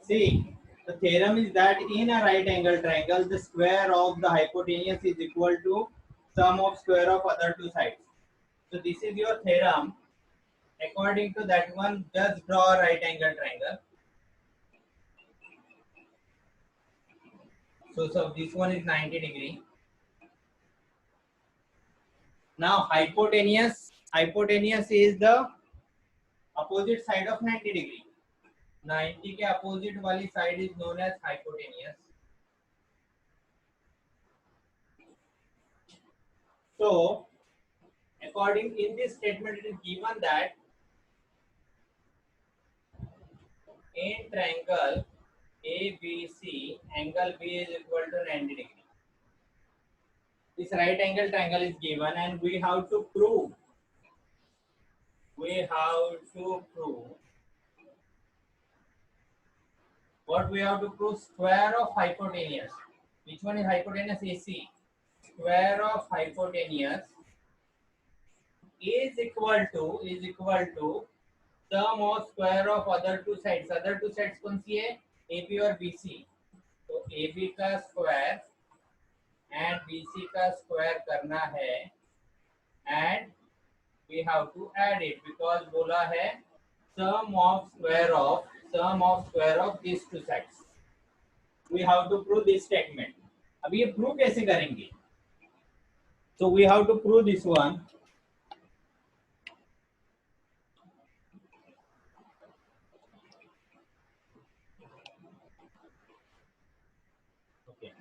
See, the theorem is that in a right angle triangle, the square of the hypotenuse is equal to sum of square of other two sides. So this is your theorem. According to that one, just draw a right angle triangle. So this one is 90 degree. Now hypotenuse is the opposite side of 90 degree. 90 के opposite वाली side is known as hypotenuse. So according in this statement, it is given that in triangle ABC, angle B is equal to 90 degree. This right angle triangle is given, and we have to prove. What we have to prove? Square of hypotenuse. Which one is hypotenuse? AC. Square of hypotenuse is equal to sum of square of other two sides. Other two sides कौन सी है? AB और BC. तो AB का square and BC का square करना है, and we have to add it because बोला है sum of square of these two sides. We have to prove this statement. अब ये prove कैसे करेंगे? So we have to prove this one. Okay.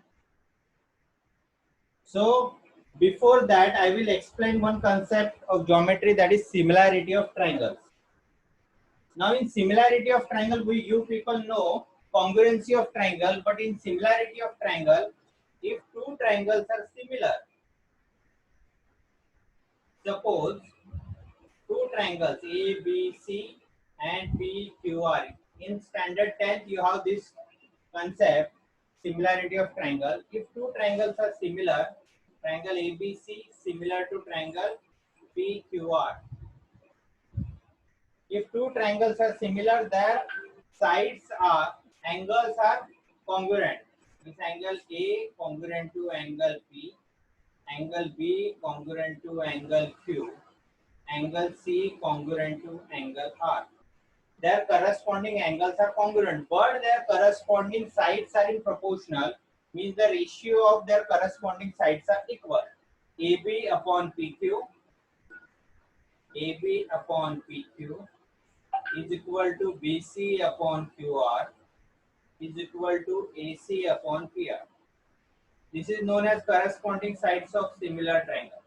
So before that, I will explain one concept of geometry, that is similarity of triangles. Now in similarity of triangle, you people know congruency of triangle, but in similarity of triangle, if two triangles are similar, suppose two triangles A, B, C and P, Q, R. In standard 10th, you have this concept, similarity of triangle. If two triangles are similar, triangle ABC similar to triangle PQR. If two triangles are similar, their angles are congruent. This angle A congruent to angle P, angle B congruent to angle Q, angle C congruent to angle R. Their corresponding angles are congruent, but their corresponding sides are in proportional, means the ratio of their corresponding sides are equal. AB upon PQ is equal to BC upon QR is equal to AC upon PR. This is known as corresponding sides of similar triangle,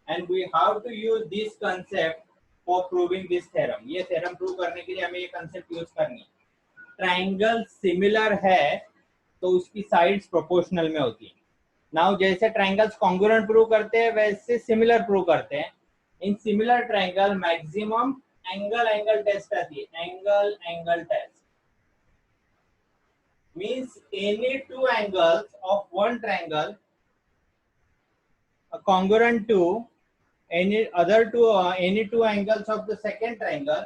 and we have to use this concept for proving this theorem. ये theorem prove करने के लिए हमें ये concept use करनी. Triangle similar है तो उसकी sides proportional में होती है. Now जैसे triangles congruent prove करते हैं वैसे similar prove करते हैं. In similar triangle maximum angle test आती है. Angle test means any two angles of one triangle congruent to any two angles of the second triangle,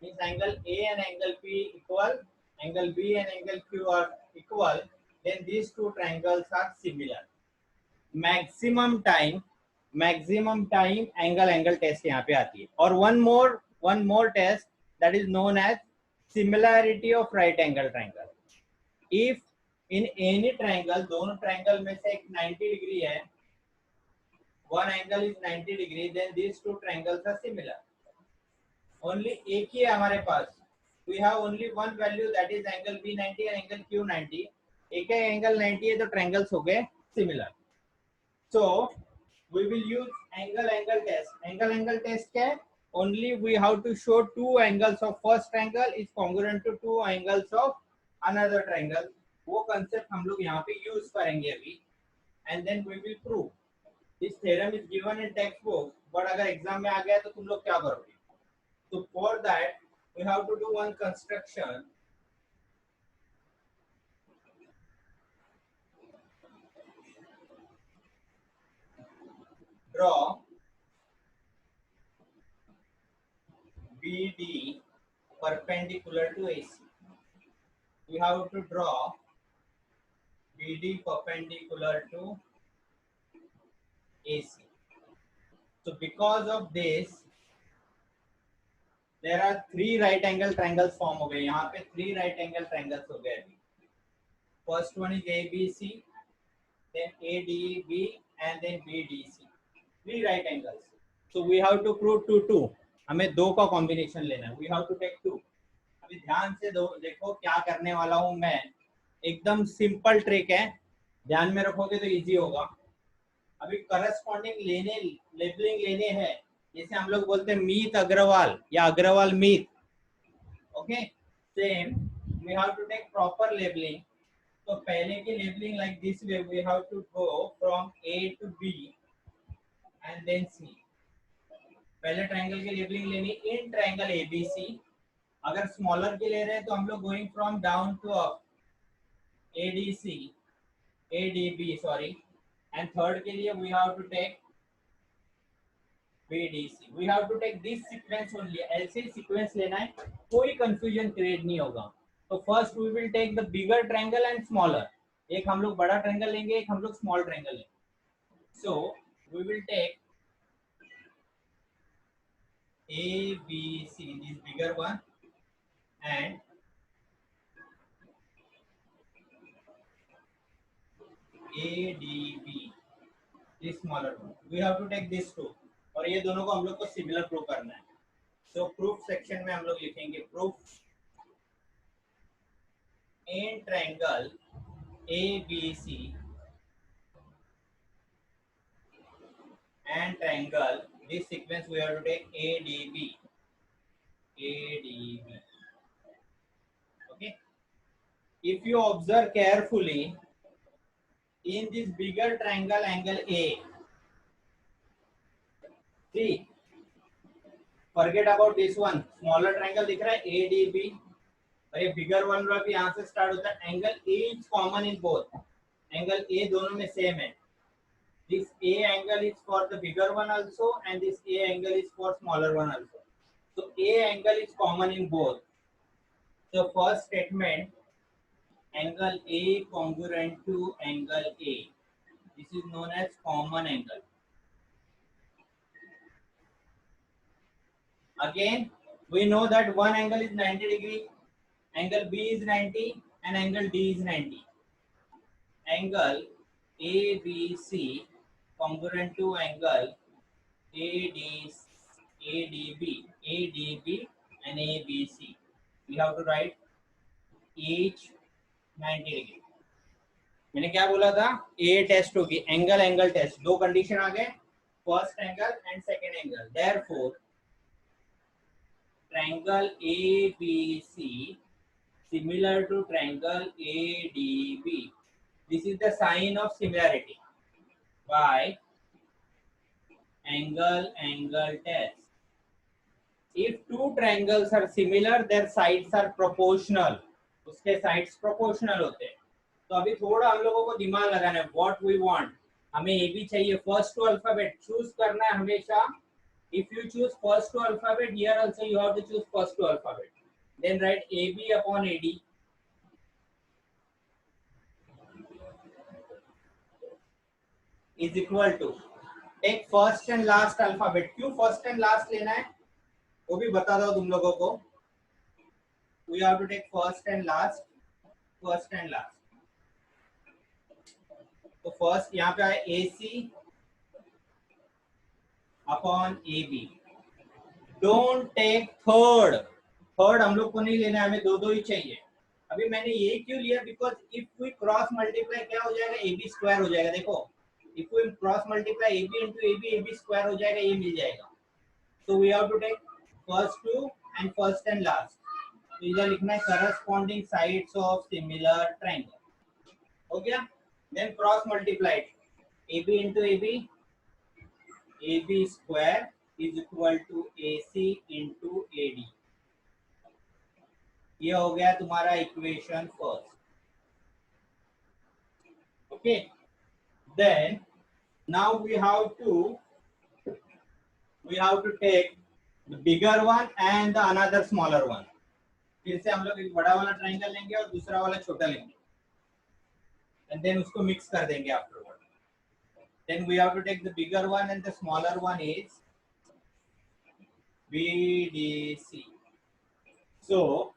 means angle A and angle P equal, angle B and angle Q are equal, then these two triangles are similar. Maximum time angle test यहाँ पे आती है. और one more test, that is known as similarity of right angle triangle. If in any triangle, दोनों triangle में से एक 90 degree है, one angle is 90 degree, then these two triangles are similar. Only एक ही है हमारे पास. We have only one value, that is angle B 90 and angle Q 90. एक है angle 90 है तो triangles हो गए similar. So we will use angle test. Angle test क्या है? Only we have to show two angles of first triangle is congruent to two angles of another triangle. वो concept हम लोग यहाँ पे use करेंगे अभी, and then we will prove. This theorem is given in textbook, but अगर exam में आ गया तो तुम लोग क्या करोगे? So for that we have to do one construction. Draw BD perpendicular to AC. we have to draw BD perpendicular to AC. So because of this, there are three right angle triangles form हो गए. यहाँ पे three right angle triangles हो गए. First one is ABC, then ADB, and then BDC. Three right angles. So we have to prove two. हमें दो का combination लेना है. We have to take two. अभी ध्यान से देखो क्या करने वाला हूँ मैं. एकदम सिंपल ट्रिक है, ध्यान में रखोगे तो इजी होगा. अभी करस्पॉन्डिंग लेबलिंग लेने हैं. जैसे हम लोग बोलते हैं मीत अग्रवाल या Agarwal Meet. Okay, same we have to take proper labelling. तो पहले की labelling like this way, we have to go from A to B and then C. पहले ट्रायंगल की लेबलिंग लेनी इन ट्रायंगल एबीसी. अगर स्मॉलर के ले रहे हैं तो हम लोग going from down to up, A D C, A D B sorry. And third के लिए we have to take BDC. We have to take this sequence only. ऐसे सीक्वेंस लेना है, कोई कंफ्यूजन क्रिएट नहीं होगा. तो first we will take the bigger triangle and smaller. एक हम लोग बड़ा ट्रायंगल लेंगे, एक हम लोग स्मॉल ट्रायंगल लेंगे. So we will take ABC, this bigger one, and ADB, this smaller one. We have to take this two. और ये दोनों को हम लोग को सिमिलर प्रूव करना है. सो प्रूफ सेक्शन में हम लोग लिखेंगे proof in triangle ABC and triangle, this sequence we have to take ADB. Okay, if you observe carefully, in this bigger triangle angle A, see, forget about this one, smaller triangle दिख रहा है ADB, और ये bigger one भी यहाँ से start होता है. Angle A is common in both. Angle A दोनों में same है. This A angle is for the bigger one also, and this A angle is for smaller one also. So A angle is common in both. So first statement, angle A congruent to angle A. This is known as common angle. Again, we know that one angle is 90 degree, angle B is 90, and angle D is 90. Angle ABC congruent to angle ADB and ABC. We have to write each 90 degree. मैंने क्या बोला था, ए test होगी, angle angle test. दो condition आ गए, first angle and second angle. Therefore triangle ABC similar to triangle ADB. This is the sign of similarity by angle angle test. If two triangles are similar, their sides are proportional. उसके sides proportional होते हैं. तो अभी थोड़ा हम लोगों को दिमाग लगाना है. What we want, हमें AB चाहिए. First two alphabet choose करना है हमेशा. If you choose first two alphabet, here also you have to choose first two alphabet. Then write AB upon AD is equal to, take first and last alphabet. क्यों first and last लेना है वो भी बता दो तुम लोगों को. We have to take first and last. तो फर्स्ट यहाँ पे आए AC upon AB. Don't take third. Third हम लोग को नहीं लेना है, हमें दो दो ही चाहिए. अभी मैंने ये क्यों लिया, because if we cross multiply क्या हो जाएगा, AB स्क्वायर हो जाएगा. देखो, if we cross multiply AB into AB square हो जाएगा, ये मिल जाएगा. So we have to take first two and first and last. तो इधर लिखना है corresponding sides of similar triangle. हो गया. Then cross multiply AB into AB square is equal to AC into AD. ये हो गया तुम्हारा equation first. Okay, then now we have to take the bigger one and the another smaller one. फिर से हम लोग एक बड़ा वाला ट्राइंगल लेंगे और दूसरा वाला छोटा लेंगे एंड देन उसको मिक्स कर देंगे afterward. Then we have to take the bigger one and the smaller one is BDC. So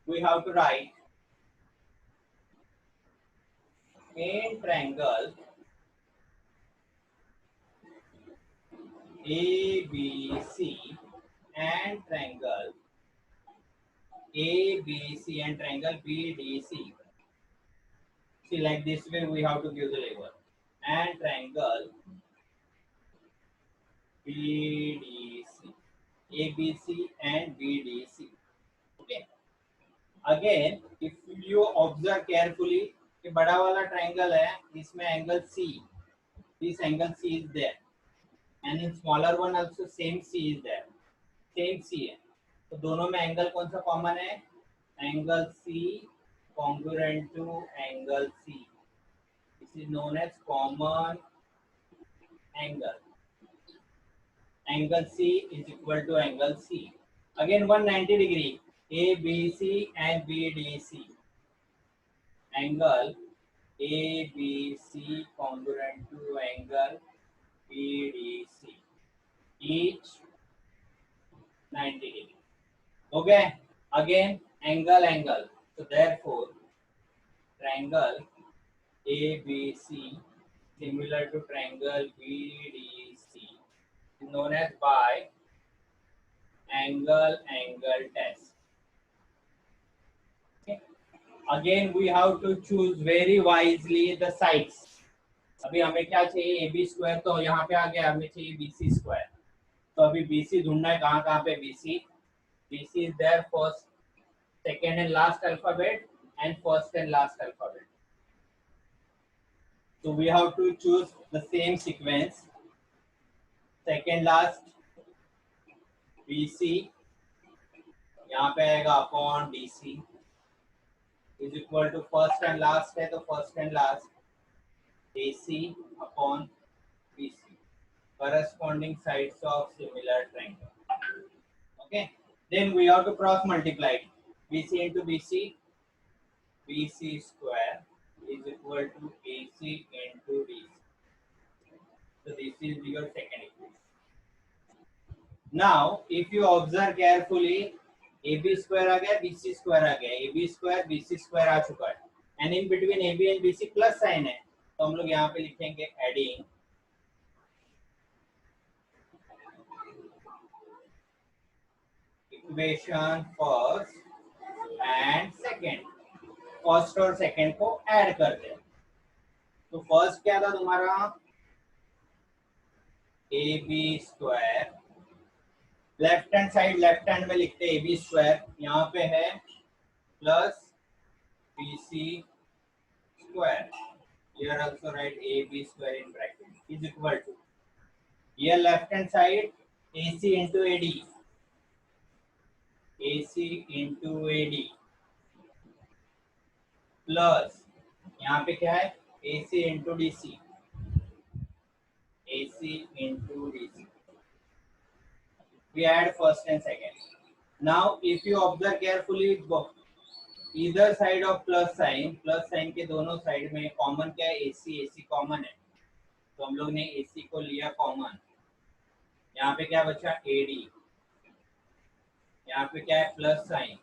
we have to write main triangle ABC and triangle ABC and triangle BDC. See, like this way we have to give the label. And triangle BDC. ABC and BDC. Okay. Again, if you observe carefully, कि बड़ा वाला triangle है, इसमें angle C. This angle C is there. And in smaller one also same C is there. Same C है. तो दोनों में angle कौन सा common है? Angle C congruent to angle C. This is known as common angle. Angle C is equal to angle C. Again 190 degree. ABC and BDC. Angle ABC congruent to angle BDC. Each 90 degree. Okay. Again angle. So therefore triangle ABC similar to triangle BDC is known as bi-angle test. Okay. Again we have to choose very wisely the sides. अभी हमें क्या चाहिए AB square, तो यहाँ पे आ गया, हमें चाहिए BC स्क्वायर. तो अभी BC ढूंढना है, कहाँ पे BC is there first, second and last alphabet and first and last alphabet. So we have to choose the same sequence. Second last BC यहाँ पे आएगा upon DC is equal to first and last है, तो first and last AC upon BC, corresponding sides of similar triangle. Okay, then we have to cross multiply it. BC into BC, BC square is equal to AC into DC. So this is your second equation. Now if you observe carefully, AB square आ गया, BC square आ गया, AB square BC square आ चुका है, and in between AB and BC plus sign है, तो हम लोग यहाँ पे लिखेंगे adding equation first and second. First और सेकेंड को ऐड करते हैं. तो फर्स्ट क्या था तुम्हारा, AB square, left hand side left hand में लिखते हैं AB स्क्वायर, यहाँ पे है plus BC square. Here also write AB square in bracket is equal to, here left hand side AC into AD, AC into AD plus यहाँ पे क्या है AC into DC, AC into DC. We add first and second. Now if you observe carefully, either side of plus sign के दोनों side में common क्या है, AC common है, तो हम लोग ने AC को लिया कॉमन. यहाँ पे क्या बचा AD, यहाँ पे क्या है प्लस साइन,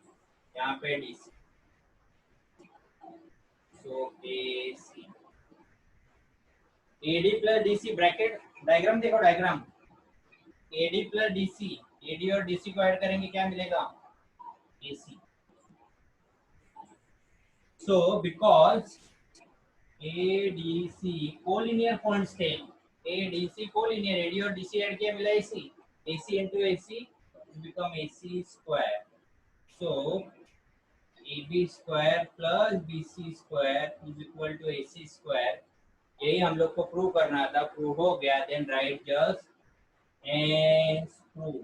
यहाँ पे DC, so AC AD plus DC bracket. Diagram देखो, diagram AD plus DC, AD और DC को ऐड करेंगे क्या मिलेगा AC. So because ADC collinear points थे, ADC कोलिनियर, AD और DC ऐड किया मिला AC, AC into AC become AC square. So AB square plus BC square is equal to AC square. यही हम लोग को प्रूव करना था, प्रूव हो गया. Then write just and prove,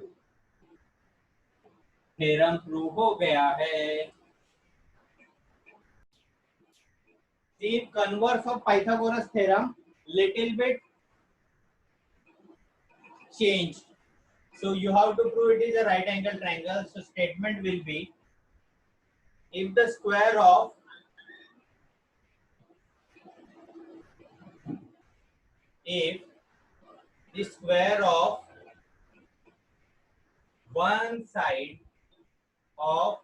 theorem prove हो गया है. The converse of Pythagoras theorem little bit changed. So you have to prove it is a right angle triangle. So statement will be if the square of if the square of one side of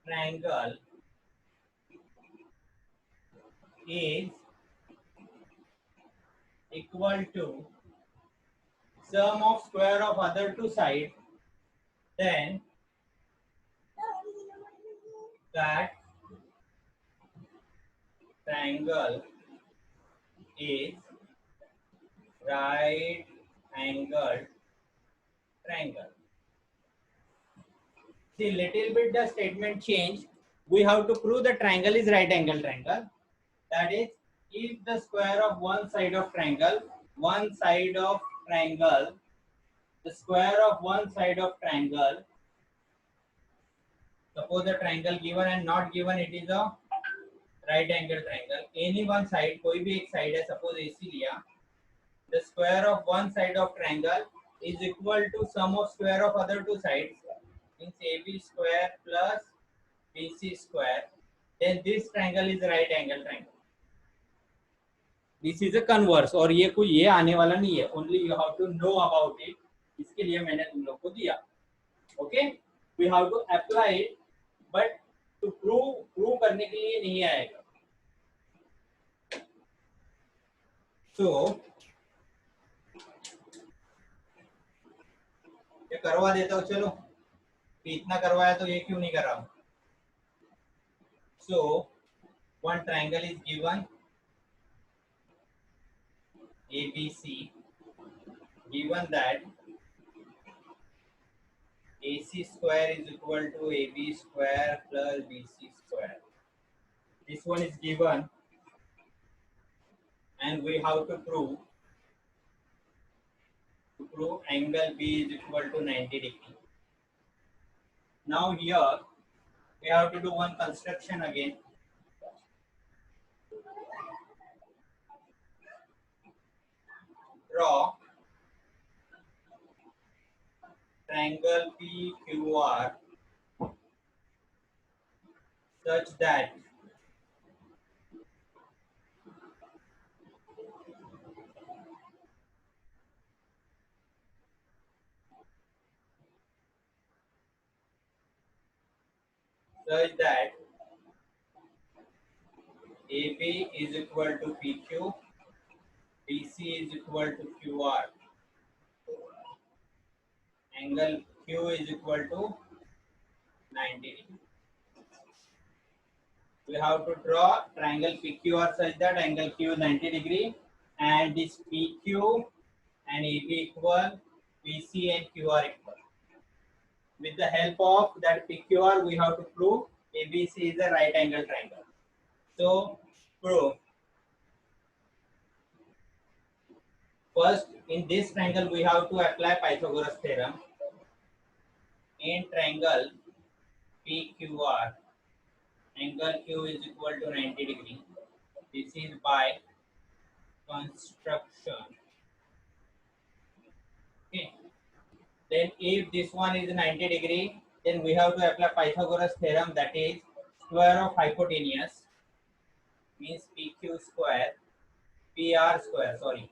triangle is equal to sum of square of other two sides, then that triangle is right angled triangle. See, little bit the statement changed. We have to prove the triangle is right angle triangle. That is, if the square of one side of triangle, the square of one side of triangle, suppose the triangle given and not given, it is a right angle triangle. Any one side, कोई भी एक side है, suppose AC लिया, the square of one side of triangle is equal to sum of square of other two sides, means AB square plus BC square. Then this triangle is right angle triangle. This is a converse, और ये कोई ये आने वाला नहीं है, only you have to know about it. इसके लिए मैंने तुम लोग को दिया. Okay, we have to apply it, but to prove करने के लिए नहीं आएगा. So ये करवा देता हूँ, चलो इतना करवाया तो ये क्यों नहीं कर रहा हूँ. So one triangle is given ABC, given that AC square is equal to AB square plus BC square. This one is given, and we have to prove angle B is equal to 90 degree. Now here we have to do one construction again. Draw triangle PQR such that AB is equal to PQ, BC is equal to QR, angle Q is equal to 90 degree. We have to draw triangle PQR such that angle Q is 90 degree, and this PQ and AB equal, BC and QR equal. With the help of that PQR, we have to prove ABC is a right angle triangle. So, prove. First, in this triangle, we have to apply Pythagoras theorem. In triangle PQR, angle Q is equal to 90 degree. This is by construction. Okay. Then if this one is 90 degree, then we have to apply Pythagoras theorem, that is square of hypotenuse means PQ square, PR square, sorry.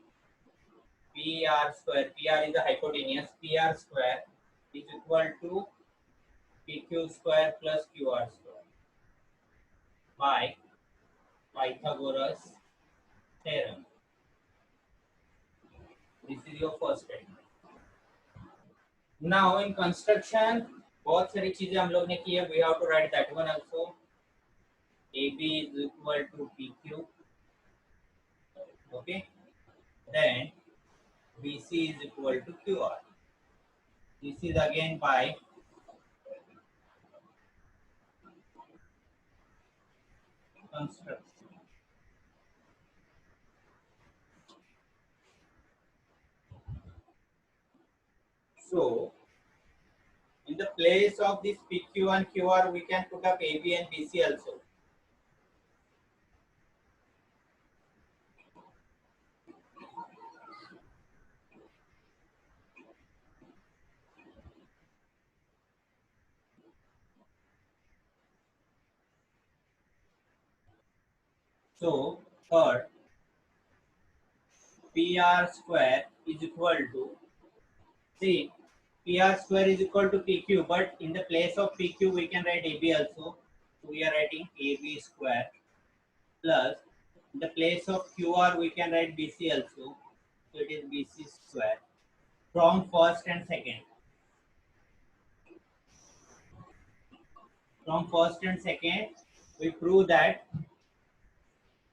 PR square, PR is the hypotenuse, PR square is equal to PQ square plus QR square by Pythagoras theorem. This is your first statement. Now in construction बहुत सारी चीजें हम लोग ने की है. We have to write that one also. AB is equal to PQ. Okay. Then BC is equal to QR. This is again by construction. So in the place of this PQ and QR, we can put up AB and BC also. So third, PR square is equal to, see, PR square is equal to PQ, but in the place of PQ we can write AB also. So we are writing AB square plus in the place of QR we can write BC also. So it is BC square from first and second. From first and second, we prove that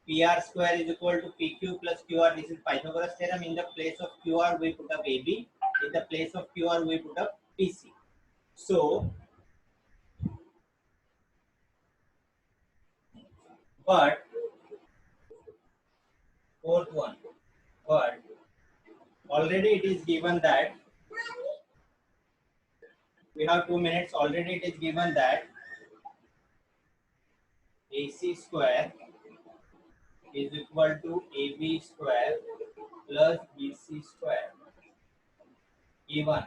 PR square is equal to PQ plus QR. This is Pythagoras theorem. In the place of QR, we put up AB. In the place of QR, we put up PC. So, but fourth one, but already it is given that we have 2 minutes. Already it is given that AC square is equal to AB square plus BC square. Given.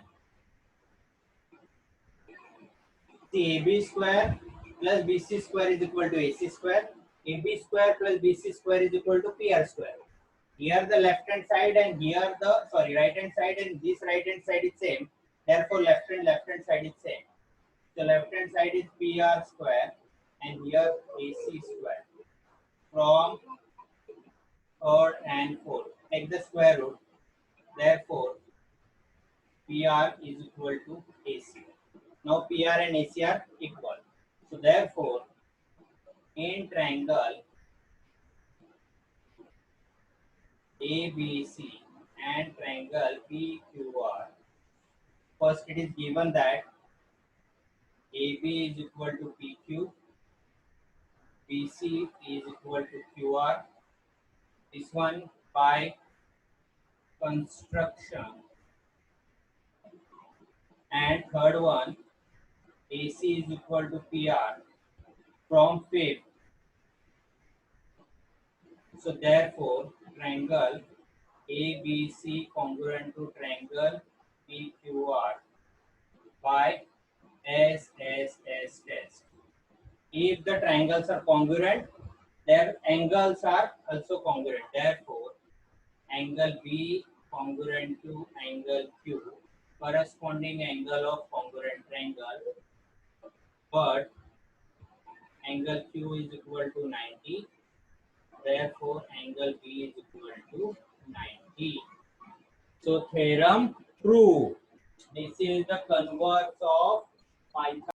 See, AB square plus BC square is equal to AC square. AB square plus BC square is equal to PR square. Here the left hand side and here the right hand side and this right hand side is same. Therefore left hand side is same. So left hand side is PR square and here AC square. From third and fourth, take the square root. Therefore PR is equal to AC. Now PR and AC are equal. So therefore in triangle ABC and triangle PQR, first it is given that AB is equal to PQ, BC is equal to QR. This one by construction. And third one, AC is equal to PR from fifth. So therefore, triangle ABC congruent to triangle PQR by SSS test. If the triangles are congruent, their angles are also congruent. Therefore, angle B congruent to angle Q, corresponding angle of congruent triangle, but angle Q is equal to 90. Therefore, angle B is equal to 90. So, theorem proved. This is the converse of Pythagoras.